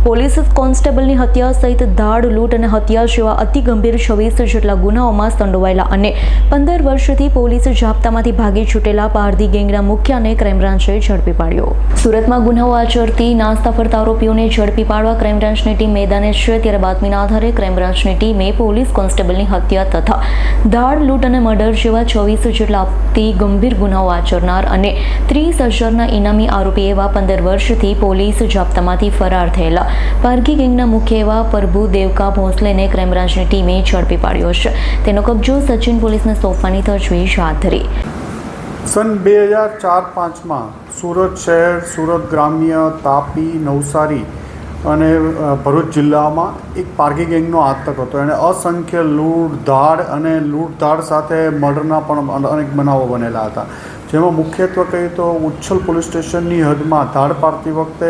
Police કોન્સ્ટેબલની હત્યા સહિત ધાડ, લૂંટ અને હત્યા જેવા અતિ ગંભીર 26 જેટલા ગુનાઓમાં સંડોવાયેલા અને 15 વર્ષથી પોલીસ જાપ્તામાંથી ભાગી છૂટેલા પારધી ગેંગના મુખ્યને ક્રાઇમ બ્રાન્ચે ઝડપી પાડ્યો. સુરતમાં ગુનાઓ આચરતી નાસ્તા ફરતા આરોપીઓને ઝડપી પાડવા ક્રાઇમ બ્રાન્ચની ટીમ મેદાને છે. ત્યારે બાતમીના આધારે ક્રાઇમ બ્રાન્ચની ટીમે પોલીસ કોન્સ્ટેબલની હત્યા તથા ધાડ, લૂંટ અને મર્ડર જેવા 26 જેટલા અતિ ગંભીર ગુનાઓ આચરનાર અને 30,000ના ઇનામી આરોપી એવા 15 વર્ષથી પોલીસ જાપ્તામાંથી ફરાર થયેલા પારધી ગેંગના મુખ્ય એવા પ્રભુ દેવકા ભોંસલેને ક્રાઇમ બ્રાન્ચની ટીમે ઝડપી પાડ્યો છે. તેનો કબજો સચિન પોલીસને સોંપવાની તજવીજ હાથ ધરી. સન 2004-5માં સુરત શહેર, સુરત ગ્રામ્ય, તાપી, નવસારી અને ભરૂચ જિલ્લામાં એક પારધી ગેંગનો આતંક હતો. એણે અસંખ્ય લૂંટધાડ સાથે મર્ડરના પણ અનેક બનાવો બનેલા હતા. જેમાં મુખ્યત્વે કહીએ તો ઉચ્છલ પોલીસ સ્ટેશનની હદમાં ધાડ પાડતી વખતે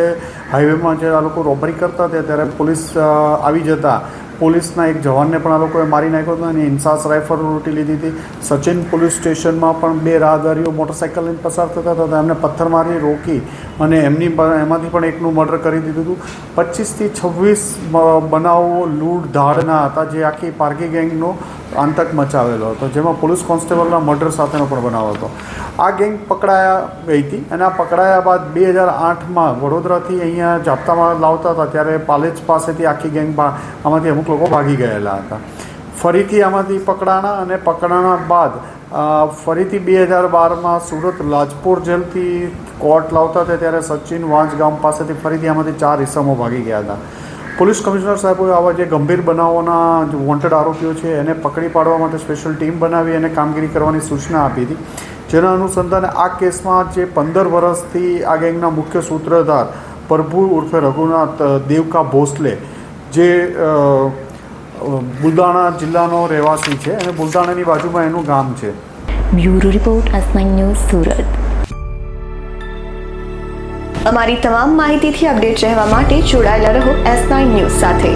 હાઈવેમાં જે આ લોકો રોબરી કરતા હતા ત્યારે પોલીસ આવી જતા પોલીસના એક જવાનને પણ આ લોકોએ મારી નાખ્યો હતો અને ઇન્સાસ રાઇફલ લૂંટી લીધી હતી. સચિન પોલીસ સ્ટેશનમાં પણ 2 રાહદારીઓ મોટરસાઇકલ લઈને પસાર થતા હતા, એમને પથ્થરમારી રોકી અને એમાંથી પણ એકનું મર્ડર કરી દીધું હતું. 25થી 26 બનાવો લૂંટધાડના હતા જે આખી પારધી ગેંગનો આતંક મચાવેલો હતો, જેમાં પોલીસ કોન્સ્ટેબલના મર્ડર સાથેનો પણ બનાવ હતો. આ ગેંગ પકડાયા ગઈ હતી અને આ પકડાયા બાદ 2008માં વડોદરાથી અહીંયા જાપ્તામાં લાવતા હતા ત્યારે પાલેજ પાસેથી આખી ગેંગ આમાંથી અમુક લોકો ભાગી ગયેલા હતા. ફરીથી આમાંથી પકડાણા બાદ ફરીથી 2012માં સુરત લાજપોર જેલથી કોર્ટ લાવતા હતા ત્યારે સચિન વાંજ ગામ પાસેથી ફરીથી આમાંથી 4 ઇસમો ભાગી ગયા હતા. પોલીસ કમિશનર સાહેબોએ આવા જે ગંભીર બનાવોના વોન્ટેડ આરોપીઓ છે એને પકડી પાડવા માટે સ્પેશિયલ ટીમ બનાવી અને કામગીરી કરવાની સૂચના આપી હતી. જેના અનુસંધાને આ કેસમાં જે 15 વર્ષથી આ ગેંગના મુખ્ય સૂત્રધાર પ્રભુ ઉર્ફે રઘુનાથ દેવકા ભોસલે જે બુલદાણા જિલ્લાનો રહેવાસી છે અને બુલદાણાની બાજુમાં એનું ગામ છે. Bureau report S9 news Surat. અમારી તમામ માહિતીથી અપડેટ રહેવા માટે જોડાયેલા રહો S9 ન્યૂઝ સાથે.